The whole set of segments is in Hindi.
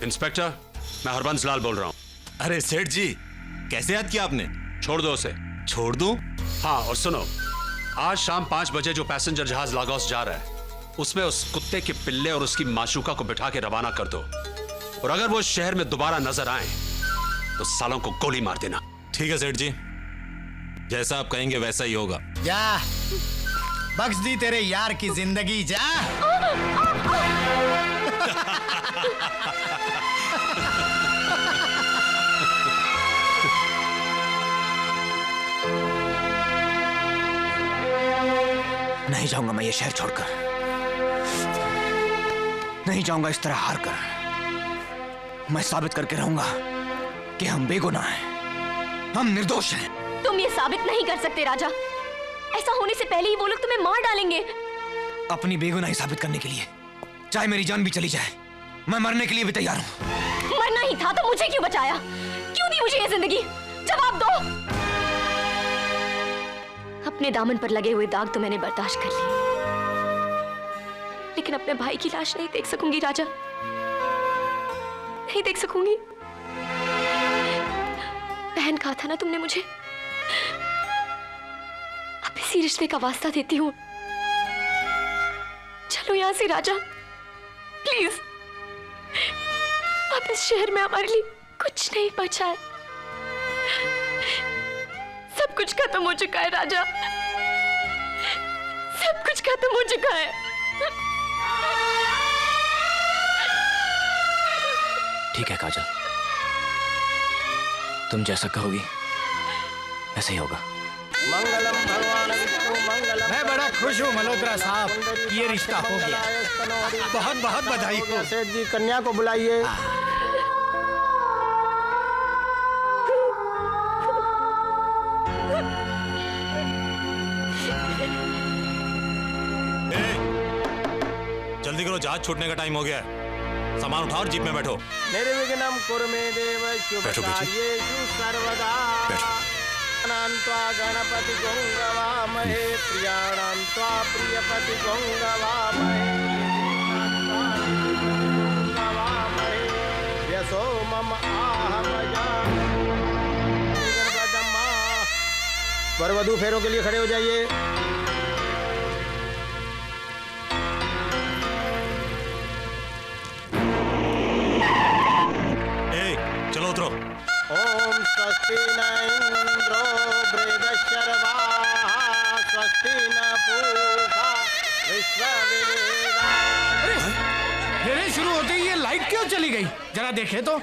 इंस्पेक्टर, मैं हरबंस लाल बोल रहा हूँ। अरे सेठ जी, कैसे याद किया आपने? छोड़ दो उसे। छोड़ दूं? हाँ, और सुनो, आज शाम 5 बजे जो पैसेंजर जहाज लागोस जा रहा है, उसमें उस कुत्ते के पिल्ले और उसकी माशूका को बिठा के रवाना कर दो। और अगर वो शहर में दोबारा नजर आए तो सालों को गोली मार देना। ठीक है सेठ जी, जैसा आप कहेंगे वैसा ही होगा। जा, बख्श दी तेरे यार की जिंदगी, जा। नहीं जाऊंगा मैं ये शहर छोड़कर, नहीं जाऊंगा इस तरह हार कर। मैं साबित करके रहूंगा कि हम बेगुनाह हैं, हम निर्दोष हैं। तुम ये साबित नहीं कर सकते राजा। ऐसा होने से पहले ही वो लोग तुम्हें मार डालेंगे। अपनी बेगुनाही साबित करने के लिए चाहे मेरी जान भी चली जाए, मैं मरने के लिए भी तैयार हूं। मरना ही था तो मुझे क्यों बचाया? क्यों दी मुझे ये जिंदगी? जवाब दो। अपने दामन पर लगे हुए दाग तो मैंने बर्दाश्त कर लिए, लेकिन अपने भाई की लाश नहीं देख सकूंगी राजा, नहीं देख सकूंगी। बहन कहा था ना तुमने मुझे। अब इसी रिश्ते का वास्ता देती हूँ। चलो यहां से राजा, प्लीज। अब इस शहर में हमारे लिए कुछ नहीं बचा है। सब कुछ खत्म हो चुका है राजा, सब कुछ खत्म हो चुका है। ठीक है काजल, तुम जैसा कहोगी ऐसा ही होगा। मंगलम भगवान विष्णु मंगलम। मैं बड़ा खुश हूँ मल्होत्रा साहब, ये रिश्ता हो गया। बहुत बहुत बधाई हो। सेठ जी, कन्या को बुलाइए। जल्दी करो, जहाज छूटने का टाइम हो गया है। सामान उठाओ और जीप में बैठो। निर्विघ्नं कुरु मे देव शुभकार्येषु सर्वदा। अनन्त्वा गणपति गंगवामहे प्रियाणान्त्वा प्रियपति गंगवामहे व्यसो मम आहमया। वर वधू फेरों के लिए खड़े हो जाइए। चलो उतरो। ओम स्वस्ति न इंद्रो वृद्धश्रवाः स्वस्ति न पूषा विश्ववेदाः। फेरे शुरू होते ही ये लाइट क्यों चली गई? जरा देखे तो।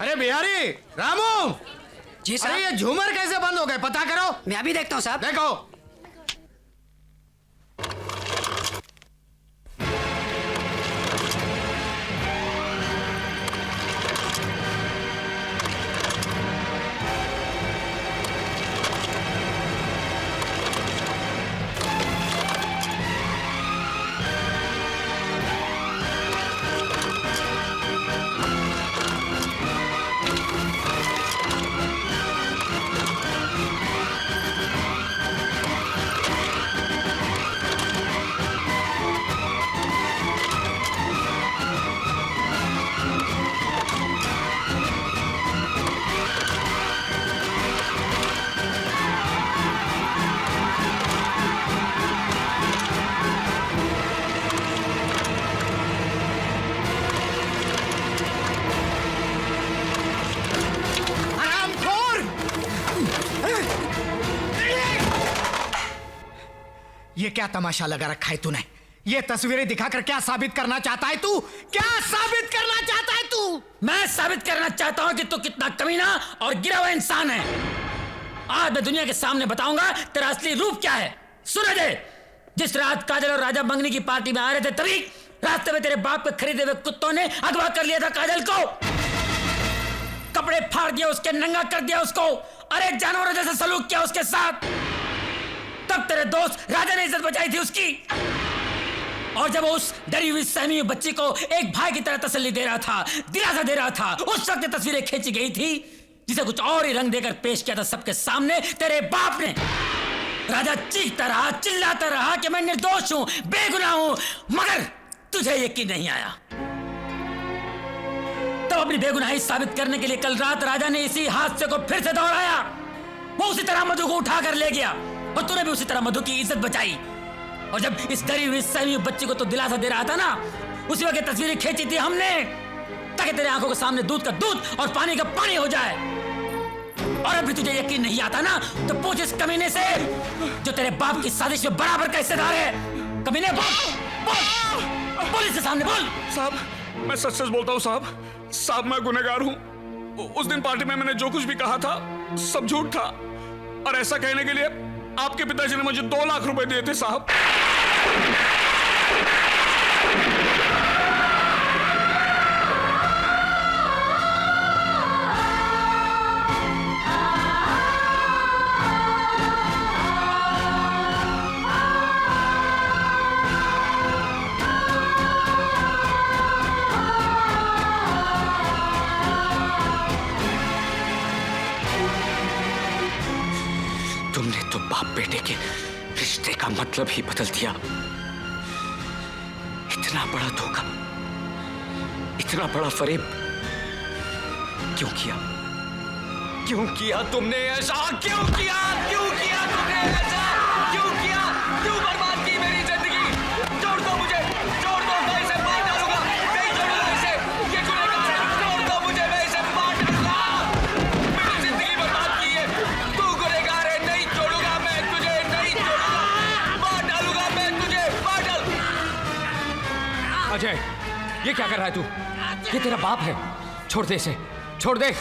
अरे बिहारी, रामू जी साहब। अरे ये झूमर कैसे बंद हो गए, पता करो। मैं अभी देखता हूँ साहब। देखो। ये क्या तमाशा लगा रखा है तूने? ये तस्वीरें दिखाकर क्या साबित करना चाहता है तू? क्या साबित करना चाहता है तू? मैं साबित करना चाहता हूं कि तू कितना कमीना और गिरा हुआ इंसान है। आज मैं दुनिया के सामने बताऊंगा तेरा असली रूप क्या है। सुन दे, जिस रात काजल और राजा मंगनी की पार्टी में आ रहे थे, तभी रास्ते में तेरे बाप के खरीदे हुए कुत्तों ने अगवा कर लिया था काजल को। कपड़े फाड़ दिया उसके, नंगा कर दिया उसको। अरे जानवरों जैसे सलूक किया उसके साथ। तब तेरे दोस्त राजा ने इज्जत बचाई थी उसकी। और जब उस डरी हुई सहमी हुई बच्ची को एक भाई की तरह तसल्ली दे रहा था, दिलासा दे रहा था, उस वक्त तस्वीरें खींची गई थी जिसे कुछ और ही रंग देकर पेश किया था सबके सामने तेरे बाप ने। राजा चीखता रहा, चिल्लाता रहा कि मैं निर्दोष हूं, बेगुनाह हूं, मगर तुझे यकीन नहीं आया। तब अपनी बेगुनाही साबित करने के लिए कल रात राजा ने इसी हादसे को फिर से दोहराया। वो उसी तरह मधु को उठा कर ले गया और तूने भी उसी तरह मधु की इज्जत बचाई। और जब इस डरी हुई सहमी हुई बच्ची को तो दिलासा दे रहा था ना, उसी वक्त तस्वीरें खींची थी हमने ताकि तेरे आंखों के सामने दूध का दूध और पानी का पानी हो जाए। और अभी तुझे यकीन नहीं आता ना, तो पूछ इस कमीने से जो तेरे बाप की साजिश में बराबर का हिस्सेदार है। कमीने बोल, पुलिस के सामने बोल। साहब, मैं सच सच बोलता हूँ साहब। साहब, मैं गुनहगार हूँ। उस दिन पार्टी में मैंने जो कुछ भी कहा था सब झूठ था। और ऐसा कहने के लिए आपके पिताजी ने मुझे 2 लाख रुपए दिए थे साहब। तुमने तो बाप बेटे के रिश्ते का मतलब ही बदल दिया। इतना बड़ा धोखा, इतना बड़ा फरेब क्यों किया? क्यों किया तुमने ऐसा? क्यों किया? क्यों किया तुमने ऐसा? क्यों किया? क्यों बर्बाद की मेरी जिंदगी? छोड़ दो मुझे, छोड़ दो, मैं इसे मार डालूंगा। नहीं छोड़ूंगा इसे, ये गुनहगार है। छोड़ दो मुझे, मैं इसे मार डालूंगा। मेरी जिंदगी बर्बाद की है। तू गुनहगार है, नहीं छोड़ूंगा मैं तुझे, नहीं छोड़ूंगा। मार डालूंगा मैं तुझे, मार डाल। अजय, ये क्या कर रहा है तू? ये तेरा बाप है। छोड़ दे इसे, छोड़ दे।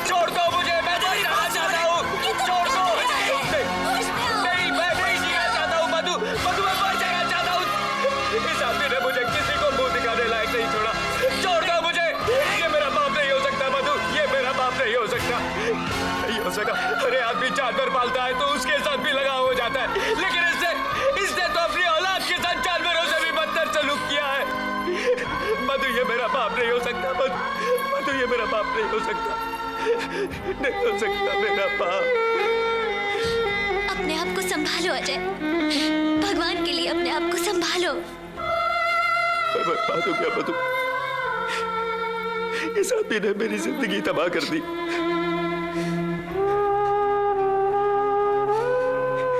छोड़ दो मुझे, मैं नहीं रहना चाहता हूँ। छोड़ दो। नहीं, मैं नहीं जीना चाहता हूँ मधु। मधु, मैं मर जाना चाहता हूँ। इस आदमी ने मुझे किसी को मुंह दिखाने लायक नहीं छोड़ा। छोड़ दो मुझे। ये मेरा बाप नहीं हो सकता मधु, ये मेरा बाप नहीं हो सकता। नहीं हो सकता। अरे आदमी जानवर पालता है तो उसके साथ भी लगाव हो जाता है, लेकिन इसने तो अपनी औलाद के साथ जानवरों से भी बदतर सलूक किया है। मधु, ये मेरा बाप नहीं हो सकता। मधु, ये मेरा बाप नहीं हो सकता। नहीं हो सकता मेरा बाप। अपने आप को संभालो अजय, भगवान के लिए अपने आप को संभालो। मैं बर्बाद हो गया मधु। इस आदमी ने मेरी जिंदगी तबाह कर दी।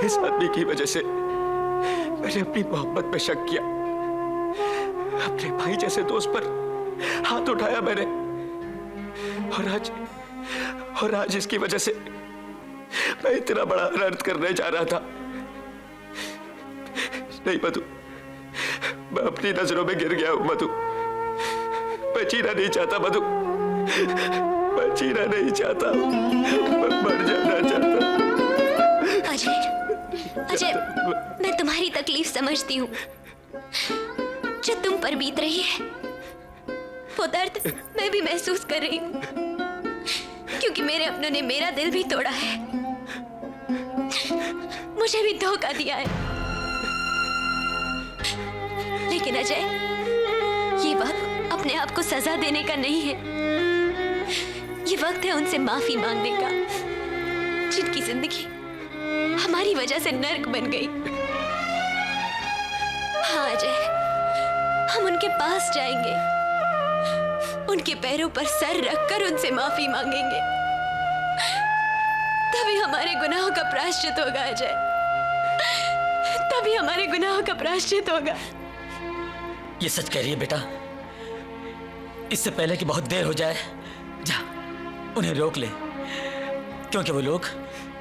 इस आदमी की वजह से मैंने अपनी मोहब्बत पे शक किया। अपने भाई जैसे दोस्त पर हाथ उठाया मैंने। और आज इसकी वजह से मैं इतना बड़ा अनर्थ करने जा रहा था। नहीं मधु, मैं अपनी नजरों में गिर गया हूं मधु। मैं जीना नहीं चाहता मधु, मैं जीना नहीं चाहता, मैं मर जाना चाहता। अजय, अजय, मैं तुम्हारी तकलीफ समझती हूँ जो तुम पर बीत रही है। वो दर्द मैं भी महसूस कर रही हूँ, क्योंकि मेरे अपनों ने मेरा दिल भी तोड़ा है, मुझे भी धोखा दिया है। लेकिन अजय, ये वक्त अपने आप को सजा देने का नहीं है। ये वक्त है उनसे माफी मांगने का, जिनकी जिंदगी हमारी वजह से नर्क बन गई। हाँ अजय, हम उनके पास जाएंगे, उनके पैरों पर सर रखकर उनसे माफी मांगेंगे। तभी हमारे गुनाहों का प्रायश्चित होगा अजय, तभी हमारे गुनाहों का प्रायश्चित होगा। ये सच कह रही है बेटा। इससे पहले कि बहुत देर हो जाए, जा उन्हें रोक ले, क्योंकि वो लोग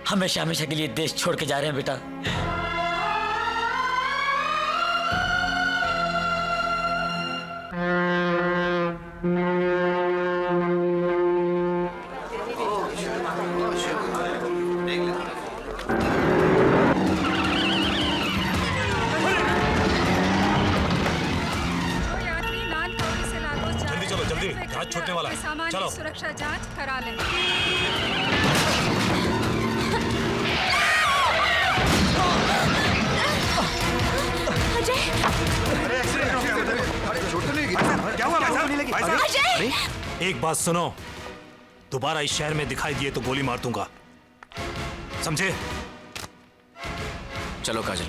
हमेशा हमेशा के लिए देश छोड़ के जा रहे हैं बेटा। जहाज छूटने वाला है, चलो। सुरक्षा जांच करा लें। है कि अजय! एक बात सुनो, दोबारा इस शहर में दिखाई दिए तो गोली मार दूंगा, समझे? चलो काजल।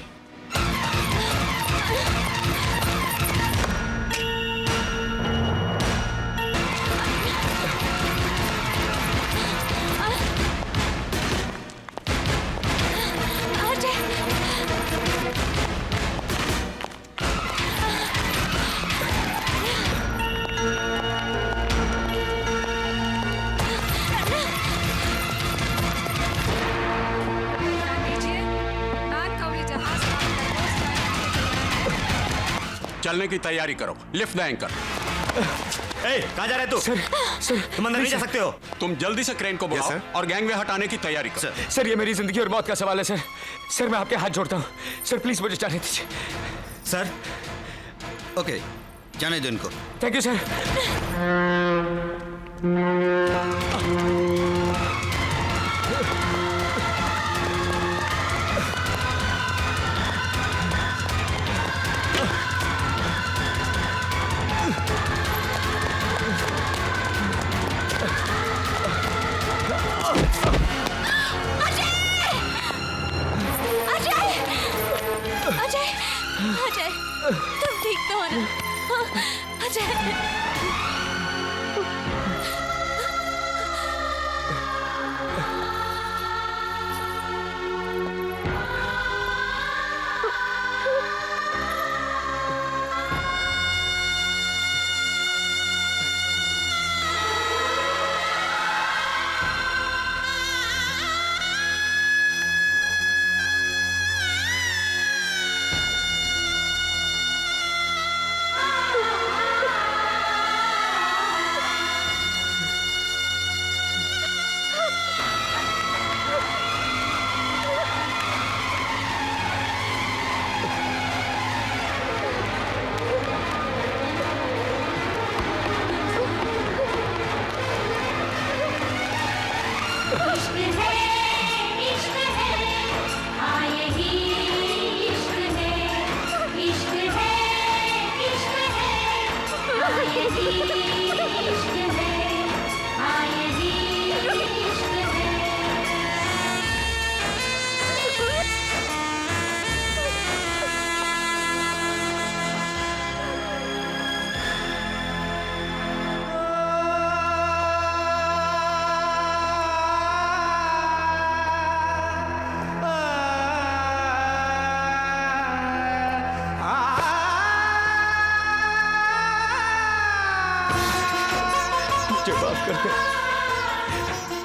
चलने की तैयारी करो, लिफ्ट द एंकर। कहाँ जा रहे तू? सर तुम अंदर नहीं जा सकते हो। तुम जल्दी से क्रेन को बुलाओ और गैंगवे हटाने की तैयारी करो। सर ये मेरी जिंदगी और मौत का सवाल है सर। सर मैं आपके हाथ जोड़ता हूँ सर, प्लीज मुझे जाने दीजिए। सर ओके, जाने दो इनको। Thank you sir. Ajay! Ajay! तुम ठीक तो हो ना? हाँ, अजय!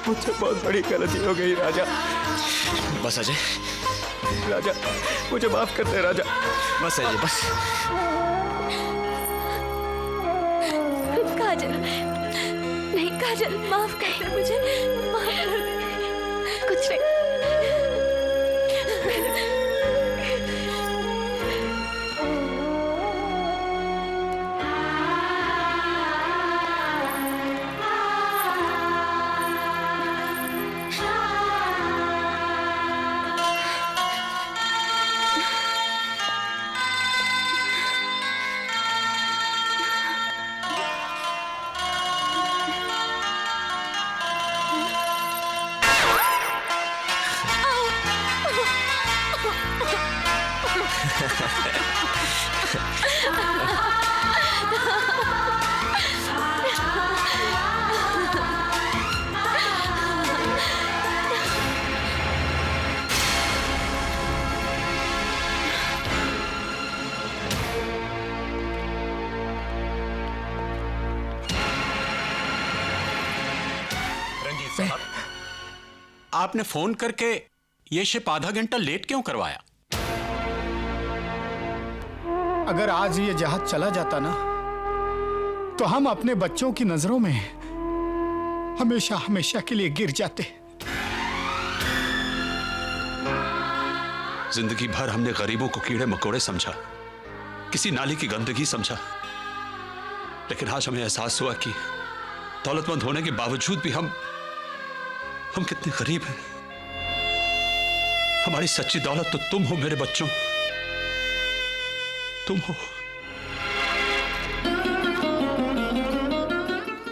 मुझसे बहुत बड़ी गलती हो गई राजा। बस अजय, राजा मुझे माफ कर दे राजा। बस अजय बस। काजल, नहीं काजल, माफ कर दे मुझे, माफ कर दे। कुछ नहीं। आपने फोन करके ये शिप आधा घंटा लेट क्यों करवाया? अगर आज ये जहाज चला जाता ना, तो हम अपने बच्चों की नजरों में हमेशा हमेशा के लिए गिर जाते। जिंदगी भर हमने गरीबों को कीड़े मकोड़े समझा, किसी नाली की गंदगी समझा, लेकिन आज हमें एहसास हुआ कि दौलतमंद होने के बावजूद भी हम कितने गरीब हैं। हमारी सच्ची दौलत तो तुम हो मेरे बच्चों, तुम हो।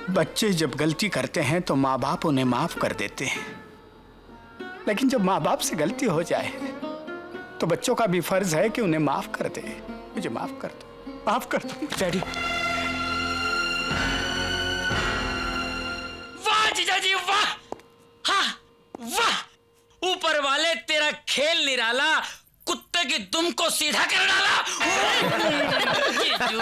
बच्चे जब गलती करते हैं तो माँ बाप उन्हें माफ कर देते हैं, लेकिन जब माँ बाप से गलती हो जाए तो बच्चों का भी फर्ज है कि उन्हें माफ कर दे। मुझे माफ कर दो, माफ कर दो डैडी। वाह जीजा जी वाह, हाँ वाह, ऊपर वाले तेरा खेल निराला, कुत्ते की दुम को सीधा कर डाला। जीजू।